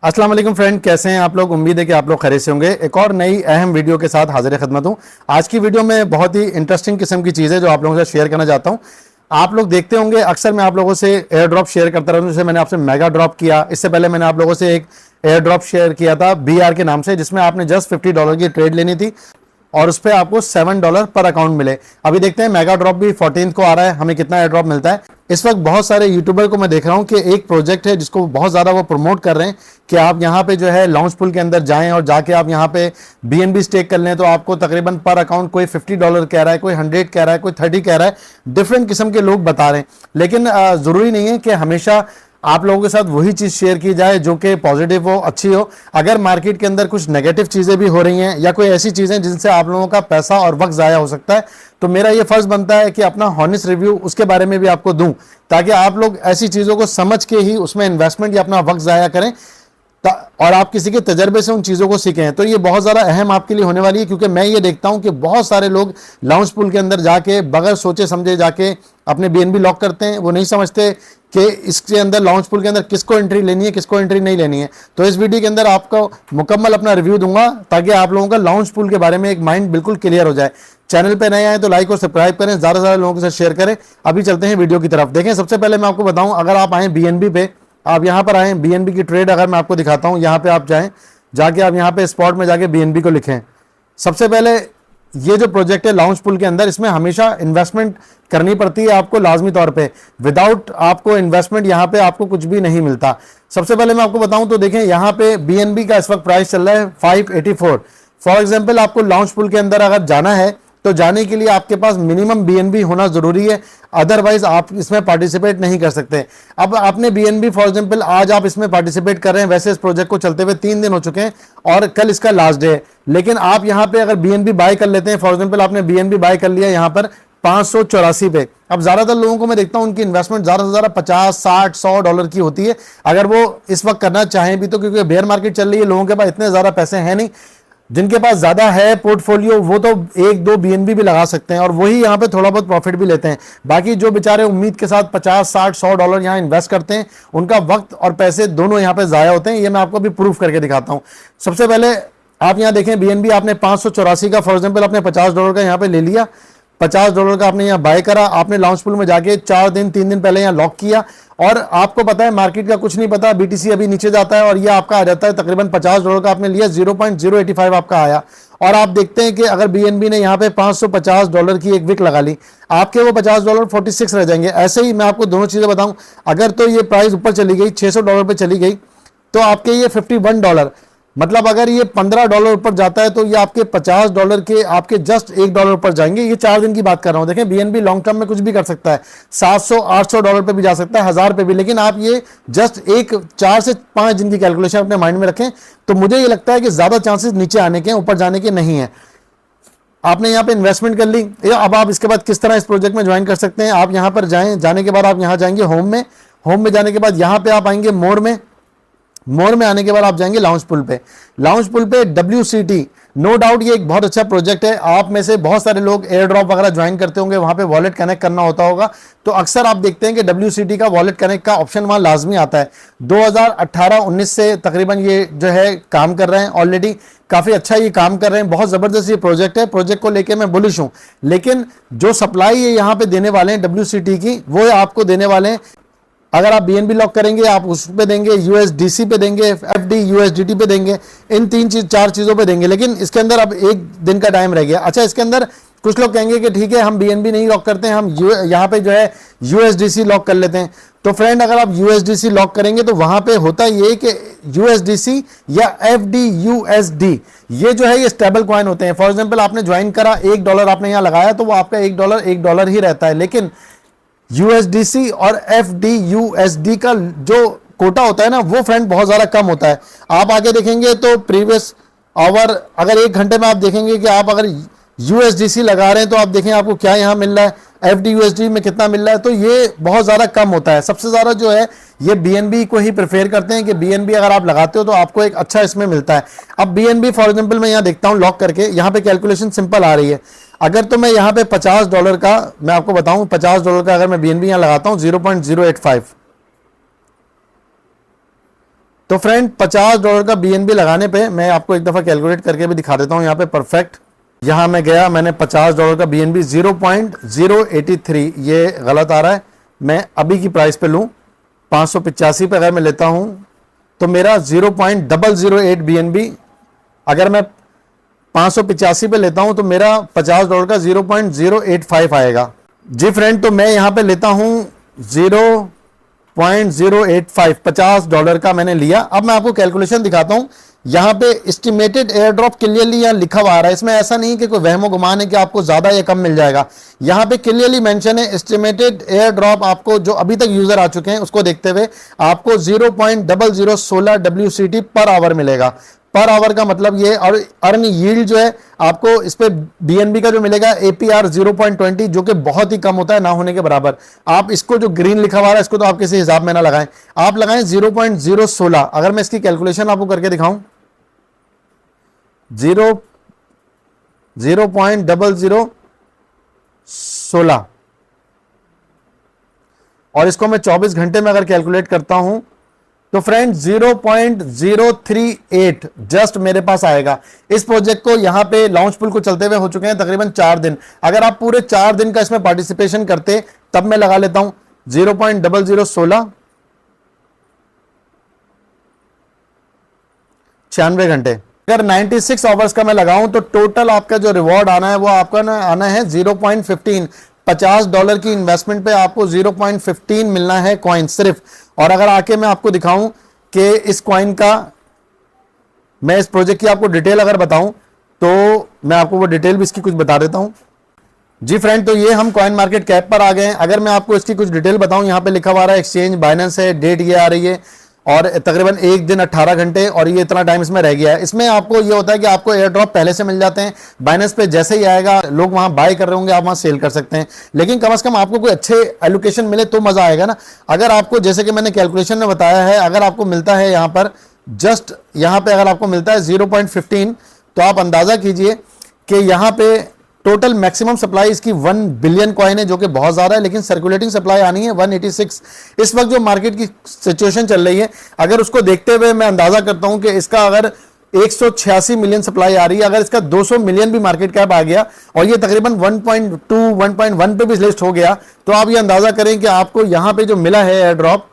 अस्सलाम वालेकुम फ्रेंड, कैसे हैं आप लोग। उम्मीद है कि आप लोग खैरियत से होंगे। एक और नई अहम वीडियो के साथ हाजिर खिदमत हूं। आज की वीडियो में बहुत ही इंटरेस्टिंग किस्म की चीज़ है जो आप लोगों से शेयर करना चाहता हूं। आप लोग देखते होंगे अक्सर मैं आप लोगों से एयर ड्रॉप शेयर करता रहता हूं। जैसे मैंने आपसे मेगा ड्रॉप किया, इससे पहले मैंने आप लोगों से एक एयर ड्रॉप शेयर किया था BR के नाम से, जिसमें आपने जस्ट $50 की ट्रेड लेनी थी और उस पर आपको $7 पर अकाउंट मिले। अभी देखते हैं मेगा ड्रॉप भी 14 को आ रहा है, हमें कितना एयर ड्रॉप मिलता है। इस वक्त बहुत सारे यूट्यूबर को मैं देख रहा हूं कि एक प्रोजेक्ट है जिसको बहुत ज़्यादा वो प्रमोट कर रहे हैं कि आप यहां पे जो है लॉन्च पूल के अंदर जाएं और जाके आप यहां पे BNB स्टेक कर लें, तो आपको तकरीबन पर अकाउंट कोई $50 कह रहा है, कोई 100 कह रहा है, कोई 30 कह रहा है। डिफरेंट किस्म के लोग बता रहे हैं, लेकिन ज़रूरी नहीं है कि हमेशा आप लोगों के साथ वही चीज शेयर की जाए जो कि पॉजिटिव हो, अच्छी हो। अगर मार्केट के अंदर कुछ नेगेटिव चीजें भी हो रही हैं या कोई ऐसी चीजें जिनसे आप लोगों का पैसा और वक्त जाया हो सकता है, तो मेरा ये फर्ज बनता है कि अपना हॉनेस्ट रिव्यू उसके बारे में भी आपको दूं, ताकि आप लोग ऐसी चीजों को समझ के ही उसमें इन्वेस्टमेंट या अपना वक्त जाया करें और आप किसी के तजर्बे से उन चीज़ों को सीखें। तो ये बहुत ज़्यादा अहम आपके लिए होने वाली है, क्योंकि मैं ये देखता हूं कि बहुत सारे लोग लॉन्च पूल के अंदर जाके बगैर सोचे समझे जाके अपने BNB लॉक करते हैं। वो नहीं समझते कि इसके अंदर लॉन्च पूल के अंदर किसको एंट्री लेनी है, किसको एंट्री नहीं लेनी है। तो इस वीडियो के अंदर आपको मुकम्मल अपना रिव्यू दूंगा ताकि आप लोगों का लॉन्च पूल के बारे में एक माइंड बिल्कुल क्लियर हो जाए। चैनल पे नए आए तो लाइक और सब्सक्राइब करें, ज़्यादा से ज़्यादा लोगों के साथ शेयर करें। अभी चलते हैं वीडियो की तरफ। देखें, सबसे पहले मैं आपको बताऊं, अगर आप आए BNB पे, आप यहां पर आए BNB की ट्रेड अगर मैं आपको दिखाता हूं, यहां पे आप जाएं, जाके आप यहां पे स्पॉट में जाके BNB को लिखें। सबसे पहले ये जो प्रोजेक्ट है लॉन्च पूल के अंदर, इसमें हमेशा इन्वेस्टमेंट करनी पड़ती है आपको लाजमी तौर पे। विदाउट आपको इन्वेस्टमेंट यहां पे आपको कुछ भी नहीं मिलता। सबसे पहले मैं आपको बताऊं तो देखें, यहां पे BNB का इस वक्त प्राइस चल रहा है 584। फॉर एग्जांपल आपको लॉन्च पूल के अंदर अगर जाना है तो जाने के लिए आपके पास मिनिमम BNB होना जरूरी है, अदरवाइज आप इसमें पार्टिसिपेट नहीं कर सकते। अब आपने BNB फॉर एग्जांपल आज आप इसमें पार्टिसिपेट कर रहे हैं, वैसे इस प्रोजेक्ट को चलते हुए 3 दिन हो चुके हैं और कल इसका लास्ट डे है, लेकिन आप यहां पे अगर BNB बाय कर लेते हैं, फॉर एग्जांपल आपने BNB बाय कर लिया यहां पर 584 पे। अब ज्यादातर लोगों को मैं देखता हूं उनकी इन्वेस्टमेंट ज्यादा से ज्यादा 50, 60, $100 की होती है, अगर वो इस वक्त करना चाहें भी तो, क्योंकि बेयर मार्केट चल रही है, लोगों के पास इतने ज्यादा पैसे हैं नहीं। जिनके पास ज्यादा है पोर्टफोलियो वो तो 1-2 BNB भी लगा सकते हैं और वही यहाँ पे थोड़ा बहुत प्रॉफिट भी लेते हैं। बाकी जो बेचारे उम्मीद के साथ 50, 60, $100 यहाँ इन्वेस्ट करते हैं, उनका वक्त और पैसे दोनों यहाँ पे जाया होते हैं। ये मैं आपको अभी प्रूफ करके दिखाता हूँ। सबसे पहले आप यहाँ देखें, BNB आपने 584 का फॉर एग्जाम्पल आपने $50 का यहाँ पे ले लिया, $50 का आपने यहाँ बाय करा, आपने लॉन्च पूल में जाके 4 दिन 3 दिन पहले यहाँ लॉक किया, और आपको पता है मार्केट का कुछ नहीं पता, BTC अभी नीचे जाता है और ये आपका आ जाता है तकरीबन $50 का आपने लिया, 0.085 आपका आया। और आप देखते हैं कि अगर BNB ने यहाँ पे $550 की एक विक लगा ली, आपके वो $50 46 रह जाएंगे। ऐसे ही मैं आपको दोनों चीजें बताऊं, अगर तो ये प्राइस ऊपर चली गई, $600 पे चली गई, तो आपके ये $51, मतलब अगर ये $15 ऊपर जाता है तो ये आपके $50 के आपके जस्ट $1 ऊपर जाएंगे। ये 4 दिन की बात कर रहा हूं। देखें, BNB लॉन्ग टर्म में कुछ भी कर सकता है, $700-800 पे भी जा सकता है, 1000 पे भी, लेकिन आप ये जस्ट एक 4 से 5 दिन की कैलकुलेशन अपने माइंड में रखें। तो मुझे ये लगता है कि ज्यादा चांसेस नीचे आने के, ऊपर जाने के नहीं है। आपने यहाँ पे इन्वेस्टमेंट कर ली, अब आप इसके बाद किस तरह इस प्रोजेक्ट में ज्वाइन कर सकते हैं। आप यहाँ पर जाएं, जाने के बाद आप यहाँ जाएंगे होम में जाने के बाद यहाँ पे आप आएंगे मोर में आने के बाद आप जाएंगे लॉन्च पूल पे WCT। नो डाउट ये एक बहुत अच्छा प्रोजेक्ट है। आप में से बहुत सारे लोग एयर ड्रॉप वगैरह ज्वाइन करते होंगे, वहां पे वॉलेट कनेक्ट करना होता होगा, तो अक्सर आप देखते हैं कि WCT का वॉलेट कनेक्ट का ऑप्शन वहां लाजमी आता है। 2018-19 से तकरीबन ये जो है काम कर रहे हैं, ऑलरेडी काफी अच्छा ये काम कर रहे हैं, बहुत जबरदस्त ये प्रोजेक्ट है। प्रोजेक्ट को लेके मैं बुलिश हूं, लेकिन जो सप्लाई ये यहाँ पे देने वाले हैं WCT की, वो आपको देने वाले हैं। अगर आप BNB लॉक करेंगे, आप उस पे देंगे, USDC पे देंगे, FD USDT पे देंगे, इन 4 चीजों पे देंगे, लेकिन इसके अंदर अब 1 दिन का टाइम रह गया। अच्छा, इसके अंदर कुछ लोग कहेंगे कि ठीक है हम BNB नहीं लॉक करते हैं, हम यहाँ पे जो है USDC लॉक कर लेते हैं। तो फ्रेंड, अगर आप USDC लॉक करेंगे तो वहां पे होता ये कि USDC या FD USD, ये जो है ये स्टेबल कॉइन होते हैं। फॉर एग्जाम्पल आपने ज्वाइन करा, $1 आपने यहाँ लगाया, तो वो आपका $1 ही रहता है, लेकिन USDC और FD USD का जो कोटा होता है ना, वो फ्रेंड बहुत ज्यादा कम होता है। आप आगे देखेंगे तो प्रीवियस आवर, अगर 1 घंटे में आप देखेंगे कि आप अगर USDC लगा रहे हैं तो आप देखें आपको क्या यहाँ मिल रहा है, FD USD में कितना मिल रहा है, तो ये बहुत ज्यादा कम होता है। सबसे ज्यादा जो है ये BNB को ही प्रेफर करते हैं कि BNB अगर आप लगाते हो तो आपको एक अच्छा इसमें मिलता है। अब BNB फॉर एग्जाम्पल मैं यहाँ देखता हूँ लॉक करके, यहाँ पे कैलकुलेशन सिंपल आ रही है। अगर तो मैं यहाँ पे $50 का मैं आपको बताऊं, $50 का अगर मैं BNB यहाँ लगाता हूं 0.085, तो फ्रेंड $50 का BNB लगाने पे मैं आपको एक दफा कैलकुलेट करके भी दिखा देता हूं यहाँ पे परफेक्ट। यहां मैं गया, मैंने $50 का BNB 0.083, ये गलत आ रहा है, मैं अभी की प्राइस पे लूं 585 पे अगर मैं लेता हूं तो मेरा 0.008 BNB, अगर मैं 585 पे लेता हूं तो मेरा $50 का 0.085 आएगा। जी फ्रेंड, तो मैं यहां पे लेता हूं 0.085, $50 का मैंने लिया। अब मैं आपको कैलकुलेशन दिखाता हूं। यहां पे एस्टिमेटेड एयर ड्रॉप क्लियरली यहां लिखा हुआ आ रहा है, इसमें ऐसा नहीं कि कोई वहमो गुमान है कि आपको ज्यादा या कम मिल जाएगा। यहां पे क्लियरली मेंशन है एस्टिमेटेड एयर ड्रॉप आपको, जो अभी तक यूजर आ चुके हैं उसको देखते हुए आपको 0.0016 WCT पर आवर मिलेगा। पर आवर का मतलब ये, और अर्न यील्ड जो है आपको इस पे BNB का जो मिलेगा APR 0.20, जो कि बहुत ही कम होता है, ना होने के बराबर। आप इसको जो ग्रीन लिखा हुआ है इसको तो आप किसी हिसाब में ना लगाएं, आप लगाएं 0.016। अगर मैं इसकी कैलकुलेशन आपको करके दिखाऊं 0.0016 और इसको मैं 24 घंटे में अगर कैलकुलेट करता हूं तो फ्रेंड 0.038 जस्ट मेरे पास आएगा। इस प्रोजेक्ट को यहां पे लॉन्च पुल को चलते हुए हो चुके हैं तकरीबन 4 दिन। अगर आप पूरे 4 दिन का इसमें पार्टिसिपेशन करते तब मैं लगा लेता हूं 0.0016 96 घंटे। अगर 96 आवर्स का मैं लगाऊं तो टोटल आपका जो रिवॉर्ड आना है वो आपका ना आना है 0.15। $50 की इन्वेस्टमेंट पे आपको 0.15 मिलना है कॉइन सिर्फ। और अगर आके मैं आपको दिखाऊं कि इस कॉइन का, मैं इस प्रोजेक्ट की आपको डिटेल अगर बताऊं तो मैं आपको वो डिटेल भी इसकी कुछ बता देता हूं। जी फ्रेंड, तो ये हम कॉइन मार्केट कैप पर आ गए हैं। अगर मैं आपको इसकी कुछ डिटेल बताऊं, यहां पे लिखा हुआ है एक्सचेंज बाइनेंस है, डेट ये आ रही है और तकरीबन 1 दिन 18 घंटे और ये इतना टाइम इसमें रह गया है। इसमें आपको ये होता है कि आपको एयर ड्रॉप पहले से मिल जाते हैं, बाइनेंस पे जैसे ही आएगा लोग वहां बाय कर रहे होंगे, आप वहां सेल कर सकते हैं। लेकिन कम से कम आपको कोई अच्छे एलोकेशन मिले तो मजा आएगा ना। अगर आपको, जैसे कि मैंने कैलकुलेशन में बताया है, अगर आपको मिलता है यहां पर जस्ट यहां पे अगर आपको मिलता है 0.15 तो आप अंदाजा कीजिए कि यहां पे टोटल मैक्सिमम सप्लाई इसकी 1 बिलियन कॉइन है, जो कि बहुत ज्यादा है। लेकिन सर्कुलेटिंग सप्लाई आनी है 186। इस वक्त जो मार्केट की सिचुएशन चल रही है, अगर उसको देखते हुए मैं अंदाजा करता हूं कि इसका अगर 186 मिलियन सप्लाई आ रही है, अगर इसका 200 मिलियन भी मार्केट कैप आ गया और ये तकरीबन 1.2 1.1 पे भी लिस्ट हो गया, तो आप ये अंदाजा करें कि आपको यहां पे जो मिला है एयर ड्रॉप,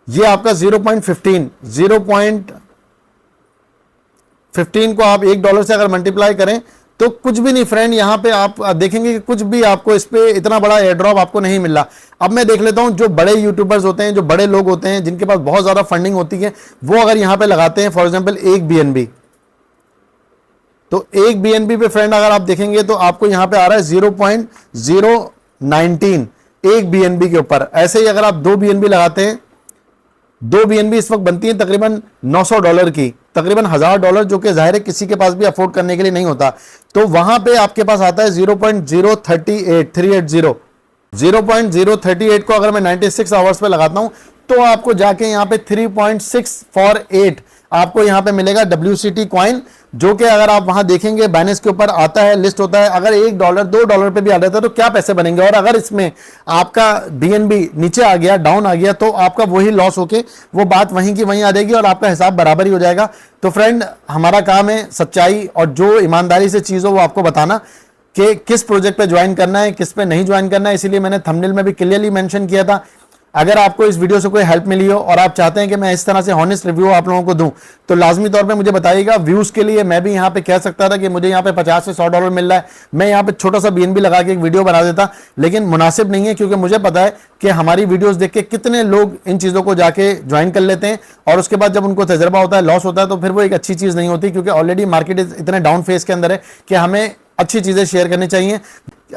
ये आपका 0.15 को आप $1 से अगर मल्टीप्लाई करें तो कुछ भी नहीं फ्रेंड। यहां पे आप देखेंगे कि कुछ भी आपको इस पे इतना बड़ा एयर ड्रॉप आपको नहीं मिला। अब मैं देख लेता हूं, जो बड़े यूट्यूबर्स होते हैं, जो बड़े लोग होते हैं, जिनके पास बहुत ज्यादा फंडिंग होती है, वो अगर यहां पे लगाते हैं फॉर एग्जांपल 1 BNB, तो 1 BNB पे फ्रेंड अगर आप देखेंगे तो आपको यहां पे आ रहा है 0.019 1 BNB के ऊपर। ऐसे ही अगर आप 2 BNB लगाते हैं, 2 BNB इस वक्त बनती है तकरीबन $900 की, तकरीबन $1000, जो कि जाहिर है किसी के पास भी अफोर्ड करने के लिए नहीं होता। तो वहां पे आपके पास आता है 0.038380। 0.038 को अगर मैं 96 आवर्स पे लगाता हूं तो आपको जाके यहां पे 3.648 आपको यहां पे मिलेगा WCT कॉइन, जो कि अगर आप वहां देखेंगे बाइनेंस के ऊपर आता है, लिस्ट होता है। अगर $1 $2 पे भी आ जाता है तो क्या पैसे बनेंगे। और अगर इसमें आपका BNB नीचे आ गया, डाउन आ गया, तो आपका वही लॉस होके वो बात वहीं की वहीं आ जाएगी और आपका हिसाब बराबर ही हो जाएगा। तो फ्रेंड, हमारा काम है सच्चाई और जो ईमानदारी से चीज हो वो आपको बताना कि किस प्रोजेक्ट पे ज्वाइन करना है, किस पे नहीं ज्वाइन करना है। इसीलिए मैंने थंबनेल में भी क्लियरली मेंशन किया था। अगर आपको इस वीडियो से कोई हेल्प मिली हो और आप चाहते हैं कि मैं इस तरह से हॉनेस्ट रिव्यू आप लोगों को दूं, तो लाजमी तौर पे मुझे बताइएगा। व्यूज के लिए मैं भी यहां पे कह सकता था कि मुझे यहां पे 50 से $100 मिल रहा है, मैं यहां पे छोटा सा BNB लगा के एक वीडियो बना देता, लेकिन मुनासिब नहीं है, क्योंकि मुझे पता है कि हमारी वीडियोस देख के कितने लोग इन चीजों को जाके ज्वाइन कर लेते हैं और उसके बाद जब उनको तजर्बा होता है, लॉस होता है, तो फिर वो एक अच्छी चीज नहीं होती। क्योंकि ऑलरेडी मार्केट इतने डाउन फेज के अंदर है कि हमें अच्छी चीजें शेयर करनी चाहिए।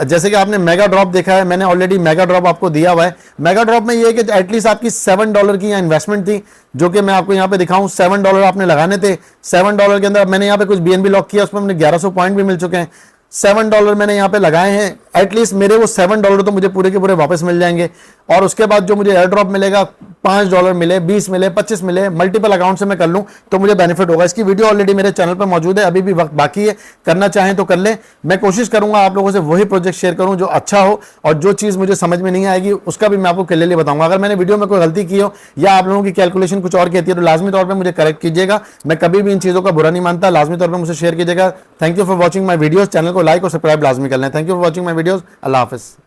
जैसे कि आपने मेगा ड्रॉप देखा है, मैंने ऑलरेडी मेगा ड्रॉप आपको दिया हुआ है। मेगा ड्रॉप में ये है कि एटलीस्ट आपकी $7 की इन्वेस्टमेंट थी, जो कि मैं आपको यहां पे दिखाऊं, $7 आपने लगाने थे। $7 के अंदर मैंने यहां पे कुछ BNB लॉक किया, उसमें मुझे 1100 पॉइंट भी मिल चुके हैं। $7 मैंने यहाँ पे लगाए हैं, एटलीस्ट मेरे वो $7 तो मुझे पूरे के पूरे वापस मिल जाएंगे। और उसके बाद जो मुझे एयर ड्रॉप मिलेगा, $5 मिले, 20 मिले, 25 मिले, मल्टीपल अकाउंट से मैं कर लूं तो मुझे बेनिफिट होगा। इसकी वीडियो ऑलरेडी मेरे चैनल पर मौजूद है, अभी भी वक्त बाकी है, करना चाहें तो कर लें। मैं कोशिश करूंगा आप लोगों से वही प्रोजेक्ट शेयर करूं जो अच्छा हो, और जो चीज़ मुझे समझ में नहीं आएगी उसका भी मैं आपको क्लियरली बताऊंगा। अगर मैंने वीडियो में कोई गलती की हो या आप लोगों की कैलकुलेशन कुछ और कहती है तो लाजमी तौर पर मुझे करेक्ट कीजिएगा। मैं कभी भी इन चीज़ों का बुरा नहीं मानता, लाजमी तौर पर मुझे शेयर कीजिएगा। Thank you for watching my videos. Channel को लाइक और सब्सक्राइब लाजमी कर लें। Thank you for watching my videos. अल्लाह हाफिज़।